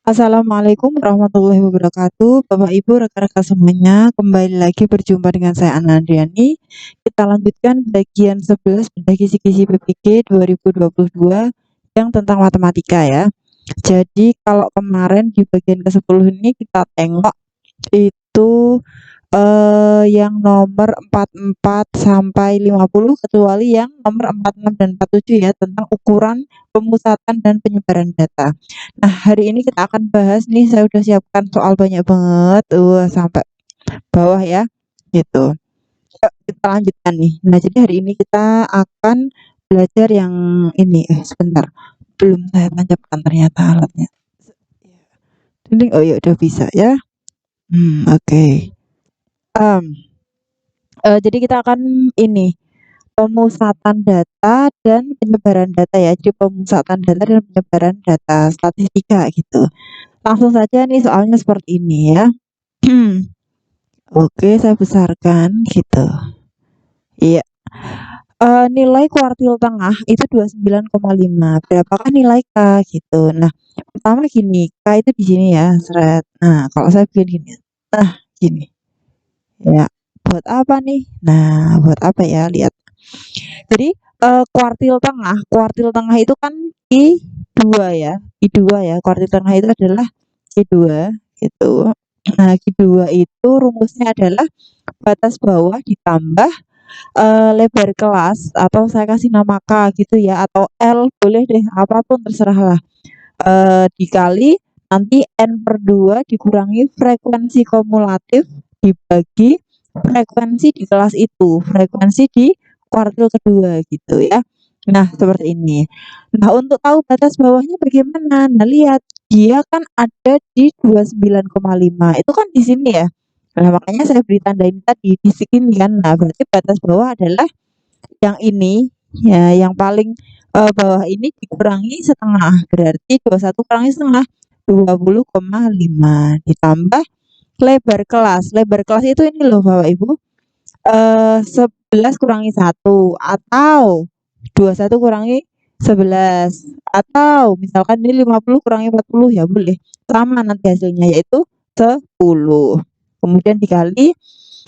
Assalamualaikum warahmatullahi wabarakatuh. Bapak Ibu, rekan-rekan semuanya, kembali lagi berjumpa dengan saya Ana Andriani. Kita lanjutkan bagian 11 bedah kisi-kisi PPG 2022 yang tentang matematika ya. Jadi kalau kemarin di bagian ke-10 ini kita tengok itu yang nomor 44 sampai 50, kecuali yang nomor 46 dan 47 ya, tentang ukuran, pemusatan dan penyebaran data. Nah, hari ini kita akan bahas nih, saya udah siapkan soal banyak banget, sampai bawah ya, gitu. Yuk kita lanjutkan nih. Nah, jadi hari ini kita akan belajar yang ini, sebentar, belum saya tancapkan ternyata alatnya. Oh ya udah bisa ya. Oke. Jadi kita akan ini, pemusatan data dan penyebaran data ya. Jadi pemusatan data dan penyebaran data statistika gitu. Langsung saja nih soalnya seperti ini ya. Oke, saya besarkan gitu. Iya. Nilai kuartil tengah itu 29,5. Berapakah nilai K gitu. Nah, pertama gini, K itu di sini ya, seret. Nah, kalau saya bikin gini. Nah, gini. Ya, buat apa nih? Nah, buat apa ya? Lihat. Jadi kuartil tengah itu kan Q2 ya. Q2 ya. Kuartil tengah itu adalah Q2 gitu. Nah, Q2 itu rumusnya adalah batas bawah ditambah lebar kelas, atau saya kasih nama K gitu ya, atau L boleh deh, apapun terserah lah. Dikali nanti N/2 dikurangi frekuensi kumulatif dibagi frekuensi di kelas itu, frekuensi di kuartil kedua gitu ya. Nah, seperti ini. Nah, untuk tahu batas bawahnya bagaimana? Nah, lihat, dia kan ada di 29,5. Itu kan di sini ya. Nah, makanya saya beri tanda ini tadi di sini kan. Nah, berarti batas bawah adalah yang ini ya, yang paling bawah ini dikurangi setengah, berarti 21 kurangi setengah 20,5 ditambah lebar kelas. Lebar kelas itu ini loh Bapak Ibu, 11 kurangi 1 atau 21 kurangi 11, atau misalkan ini 50 kurangi 40 ya boleh. Sama nanti hasilnya yaitu 10. Kemudian dikali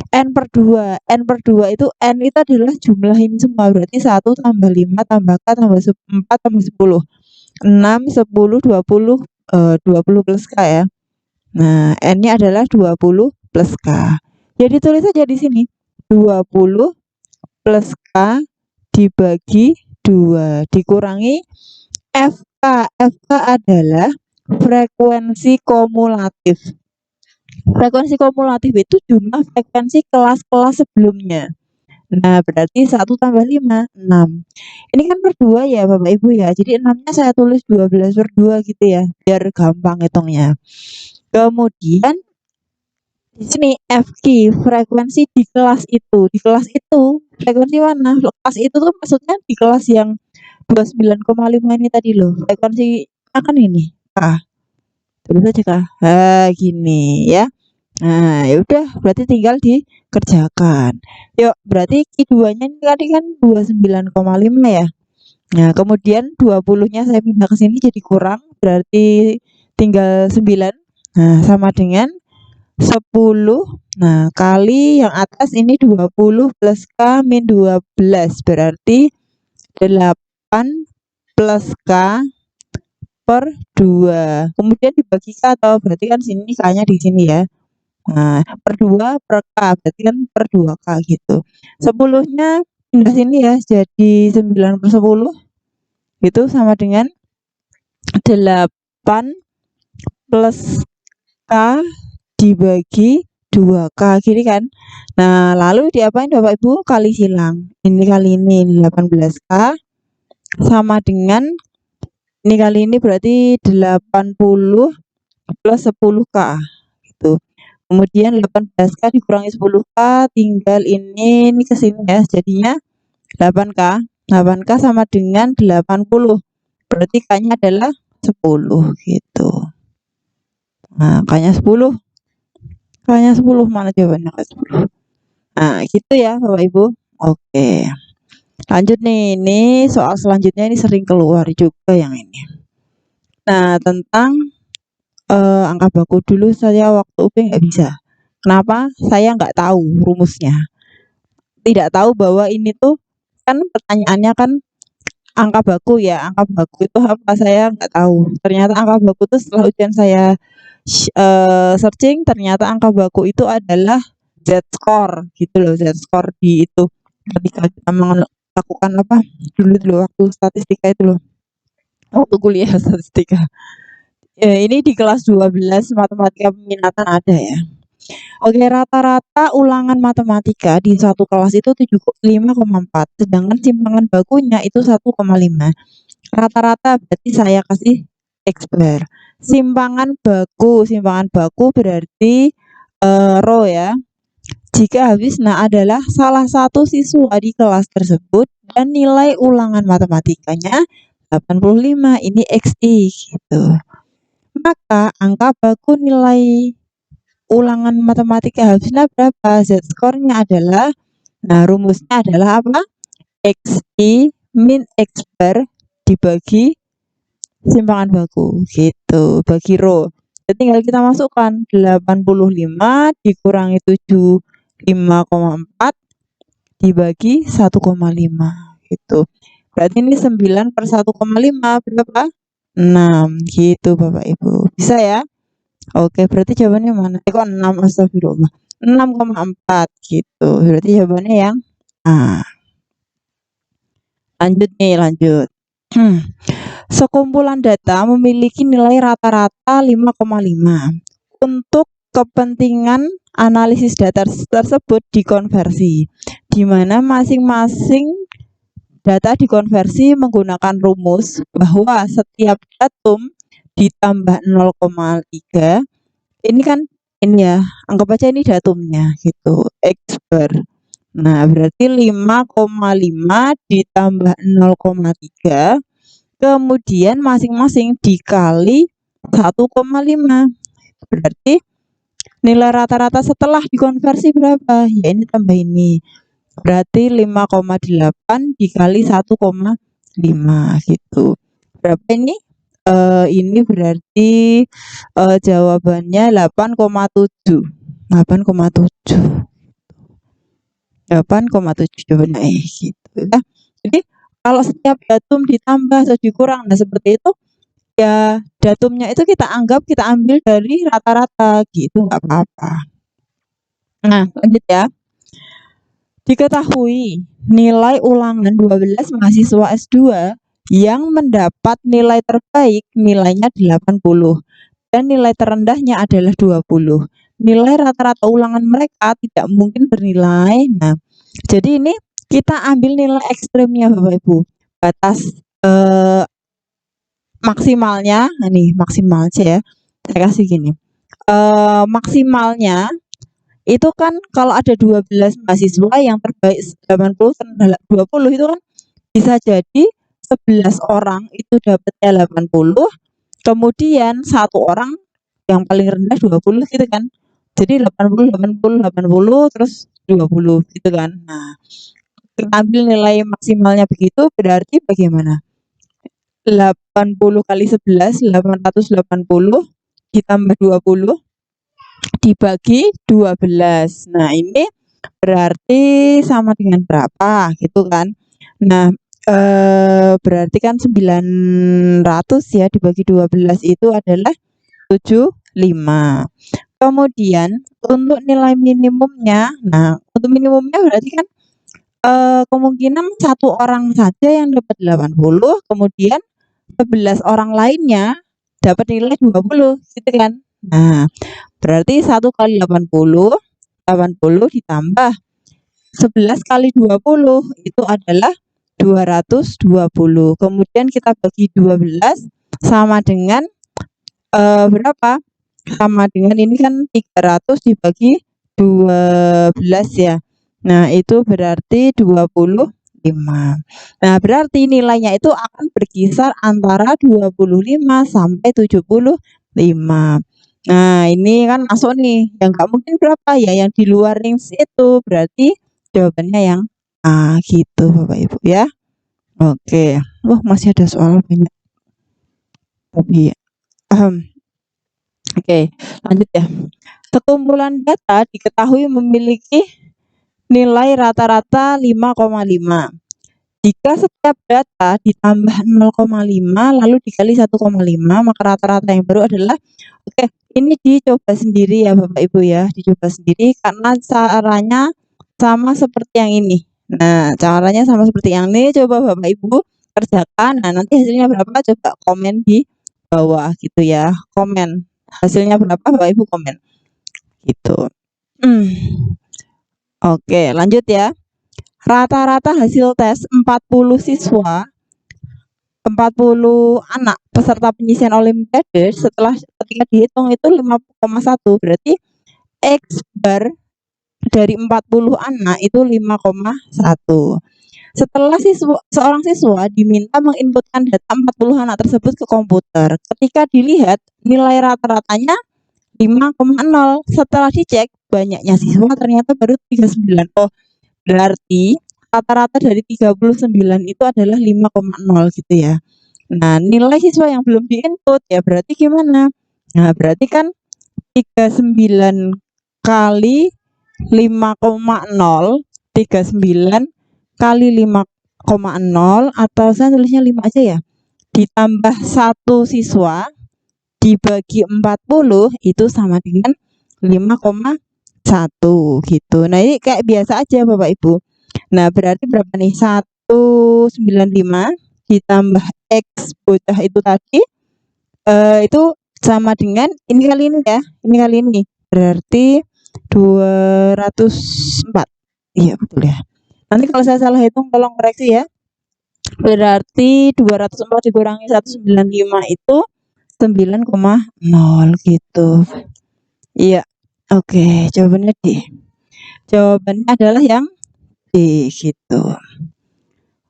N/2. N/2 itu N itu adalah jumlah ini semua, berarti 1 tambah 5 tambah K tambah 4 tambah 10. 6, 10, 20, 20 plus K ya. Nah, N-nya adalah 20 plus K. Ya ditulis aja di sini. 20 plus K dibagi 2 dikurangi FK. FK adalah frekuensi kumulatif. Frekuensi kumulatif itu jumlah frekuensi kelas-kelas sebelumnya. Nah, berarti 1 tambah 5, 6. Ini kan per 2 ya Bapak Ibu ya. Jadi 6-nya saya tulis 12/2 gitu ya, biar gampang hitungnya. Kemudian di sini FQ, frekuensi di kelas itu. Di kelas itu, frekuensi mana? Kelas itu tuh maksudnya di kelas yang 29,5 ini tadi loh. Frekuensi akan ini, K. Tulis aja K. Gini ya. Nah, ya udah, berarti tinggal dikerjakan. Yuk, berarti Q2-nya ini tadi kan 29,5 ya. Nah, kemudian 20-nya saya pindah ke sini jadi kurang, berarti tinggal 9. Nah, sama dengan 10. Nah, kali yang atas ini 20 plus K min 12, berarti 8 plus K per 2. Kemudian dibagi K, atau berarti kan sini K-nya di sini ya. Nah, per 2 per K, berarti kan per 2K gitu. 10-nya pindah sini ya, jadi 9/10. Itu sama dengan 8 plus K dibagi 2K gini kan. Nah, lalu diapain Bapak Ibu? Kali silang. Ini kali ini 18K sama dengan ini kali ini berarti 80 plus 10K gitu. Kemudian 18K dikurangi 10K, tinggal ini ke sini ya, jadinya 8K. 8K sama dengan 80. Berarti K-nya adalah 10 gitu. Nah, K-nya 10. K-nya 10, mana jawabannya K10? Nah, gitu ya Bapak Ibu. Oke. Lanjut nih, ini soal selanjutnya ini sering keluar juga yang ini. Nah, tentang angka baku. Dulu saya waktu UP nggak bisa. Kenapa? Saya nggak tahu rumusnya. Tidak tahu bahwa ini tuh kan pertanyaannya kan angka baku ya, angka baku itu apa? Saya nggak tahu. Ternyata angka baku itu setelah ujian saya searching, ternyata angka baku itu adalah Z-score gitu loh, Z-score di itu ketika kita melakukan apa dulu dulu waktu statistika itu loh, waktu kuliah statistika. Ini di kelas 12 matematika peminatan ada ya. Oke, rata-rata ulangan matematika di satu kelas itu 5,4, sedangkan simpangan bakunya itu 1,5. Rata-rata berarti saya kasih X bar. Simpangan baku berarti row ya. Jika habis, nah adalah salah satu siswa di kelas tersebut dan nilai ulangan matematikanya 85, ini XI gitu. Maka angka baku nilai ulangan matematika habisnya berapa? Z-score-nya adalah, nah rumusnya adalah apa? XI min X bar dibagi simpangan baku gitu, bagi row. Jadi tinggal kita masukkan 85 dikurangi 75,4 dibagi 1,5 gitu. Berarti ini 9/1,5 berapa? 6 gitu Bapak Ibu. Bisa ya? Oke, berarti jawabannya mana? Kok 6, astagfirullah. 6,4 gitu. Berarti jawabannya yang A. Lanjut nih, lanjut. Sekumpulan data memiliki nilai rata-rata 5,5. Untuk kepentingan analisis data tersebut dikonversi, di mana masing-masing data dikonversi menggunakan rumus bahwa setiap datum ditambah 0,3, ini kan ini ya, anggap aja ini datumnya gitu, X bar. Nah, berarti 5,5 ditambah 0,3, kemudian masing-masing dikali 1,5. Berarti nilai rata-rata setelah dikonversi berapa? Ya ini tambah ini. Berarti 5,8 dikali 1,5 gitu. Berapa ini? Ini berarti jawabannya 8,7. 8,7. 8,7 jawabannya gitu ya. Jadi kalau setiap datum ditambah atau dikurang, nah seperti itu ya, datumnya itu kita ambil dari rata-rata gitu, nggak apa-apa. Nah, lanjut ya. Diketahui nilai ulangan 12 mahasiswa S2 yang mendapat nilai terbaik nilainya 80 dan nilai terendahnya adalah 20. Nilai rata-rata ulangan mereka tidak mungkin bernilai. Nah, jadi ini kita ambil nilai ekstrimnya Bapak Ibu. Batas maksimalnya, nah nih maksimal aja ya. Saya kasih gini. Maksimalnya itu kan kalau ada 12 mahasiswa yang terbaik 80 terendah 20 itu kan bisa jadi 11 orang itu dapatnya 80, kemudian satu orang yang paling rendah 20 gitu kan. Jadi 80 80 80 terus 20 gitu kan. Nah, kita ambil nilai maksimalnya begitu berarti bagaimana? 80 kali 11 880 ditambah 20 dibagi 12. Nah, ini berarti sama dengan berapa gitu kan. Nah, berarti kan 900 ya dibagi 12 itu adalah 75. Kemudian untuk nilai minimumnya, nah untuk minimumnya berarti kan kemungkinan satu orang saja yang dapat 80, kemudian 11 orang lainnya dapat nilai 20 gitu kan. Nah, berarti 1 kali 80 ditambah 11 kali 20 itu adalah 220. Kemudian kita bagi 12 sama dengan berapa? Sama dengan ini kan 300 dibagi 12 ya. Nah, itu berarti 25. Nah, berarti nilainya itu akan berkisar antara 25 sampai 75. Nah, ini kan masuk nih. Yang nggak mungkin berapa ya? Yang di luar range itu. Berarti jawabannya yang A gitu Bapak Ibu ya. Oke. Wah, masih ada soal banyak. Tapi Oke, lanjut ya. Sekumpulan data diketahui memiliki nilai rata-rata 5,5. Jika setiap data ditambah 0,5 lalu dikali 1,5, maka rata-rata yang baru adalah, oke, ini dicoba sendiri ya Bapak Ibu ya, dicoba sendiri karena caranya sama seperti yang ini. Nah, caranya sama seperti yang ini, coba Bapak Ibu kerjakan. Nah, nanti hasilnya berapa coba komen di bawah gitu ya. Komen. Hasilnya berapa Bapak Ibu komen. Gitu. Oke, lanjut ya. Rata-rata hasil tes 40 siswa, 40 anak peserta penyisian olimpiade setelah ketika dihitung itu 5,1, berarti X bar dari 40 anak itu 5,1. Setelah seorang siswa diminta menginputkan data 40 anak tersebut ke komputer. Ketika dilihat nilai rata-ratanya 5,0. Setelah dicek banyaknya siswa ternyata baru 39. Oh, berarti rata-rata dari 39 itu adalah 5,0 gitu ya. Nah, nilai siswa yang belum diinput ya berarti gimana? Nah, berarti kan 39 kali 5,0, 39 kali 5,0 atau saya tulisnya 5 aja ya. Ditambah 1 siswa dibagi 40 itu sama dengan 5,1 gitu. Nah, ini kayak biasa aja Bapak Ibu. Nah, berarti berapa nih? 195 ditambah X bocah itu tadi itu sama dengan ini kali ini ya. Ini kali ini. Berarti 204. Iya, betul ya. Nanti kalau saya salah hitung tolong koreksi ya. Berarti 204 dikurangi 195 itu 9,0 gitu. Iya. Oke, jawabannya D. Jawabannya adalah yang D gitu.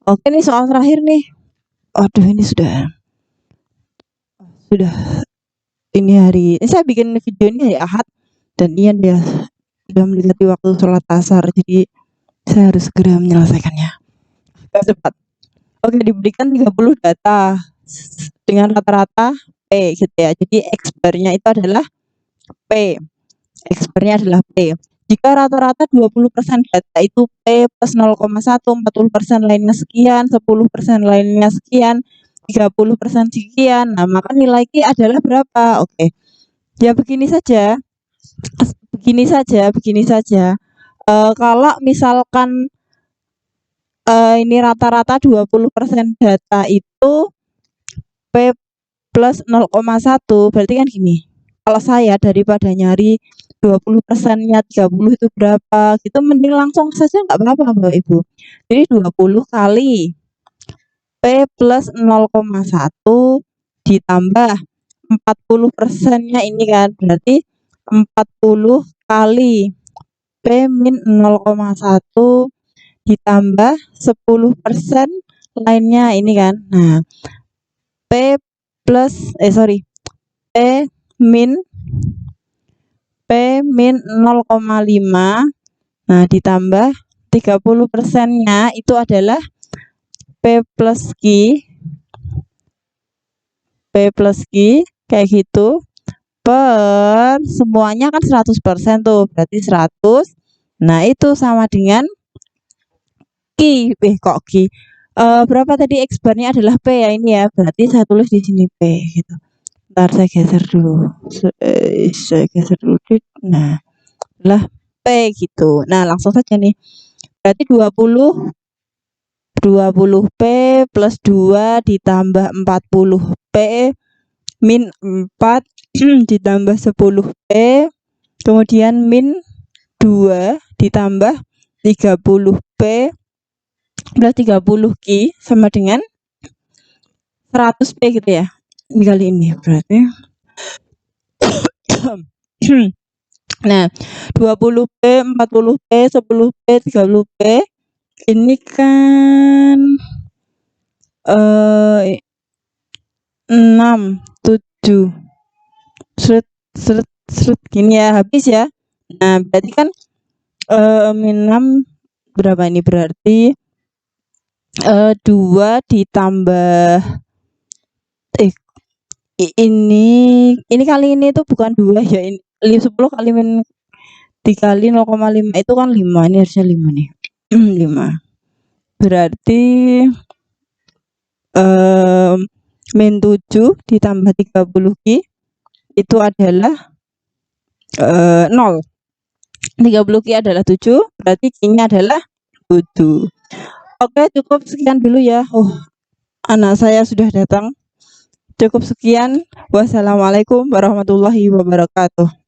Oke, nih soal terakhir nih. Aduh, ini sudah ini hari ini saya bikin video ini hari Ahad dan Ian dia sudah mendekati waktu sholat asar, jadi saya harus segera menyelesaikannya cepat. Oke, diberikan 30 data dengan rata-rata P gitu ya. Jadi X bar-nya itu adalah P. X bar-nya adalah P. Jika rata-rata 20% data itu P plus 0,1, 40% lainnya sekian, 10% lainnya sekian, 30% sekian. Nah, maka nilai Q adalah berapa? Oke. Ya begini saja. Begini saja. Kalau misalkan ini rata-rata 20% data itu P plus 0,1, berarti kan gini. Kalau saya daripada nyari 20%-nya 30 itu berapa, gitu mending langsung saja nggak apa-apa Bapak Ibu. Jadi 20 kali P plus 0,1 ditambah 40%-nya ini kan, berarti 40 kali P min 0,1 ditambah 10% lainnya ini kan. Nah, P plus P min 0,5 nah ditambah 30%-nya itu adalah P plus Q kayak gitu per semuanya kan 100% tuh, berarti 100. Nah, itu sama dengan Q. Kok Q? Berapa tadi X bar-nya adalah P ya ini ya. Berarti saya tulis di sini P gitu. Ntar saya geser dulu. Saya geser dulu. Nah, adalah P gitu. Nah, langsung saja nih. Berarti 20 P plus 2 ditambah 40 P min 4 ditambah 10 P kemudian min 2 ditambah 30 P plus 30 Q sama dengan 100 P gitu ya. Ini kali ini berarti nah 20 P, 40 P, 10 P, 30 P ini kan 6, 7 seret gini ya, habis ya. Nah, berarti kan min 6 berapa ini berarti 2 ditambah Ini kali ini tuh bukan 2 ya, 10 kali dikali 0,5 itu kan 5, ini harusnya 5 nih. 5. Berarti min 7 ditambah 30Q itu adalah 0. 30Q adalah 7, berarti Q-nya adalah 7. Oke, cukup sekian dulu ya. Oh, anak saya sudah datang. Cukup sekian. Wassalamualaikum warahmatullahi wabarakatuh.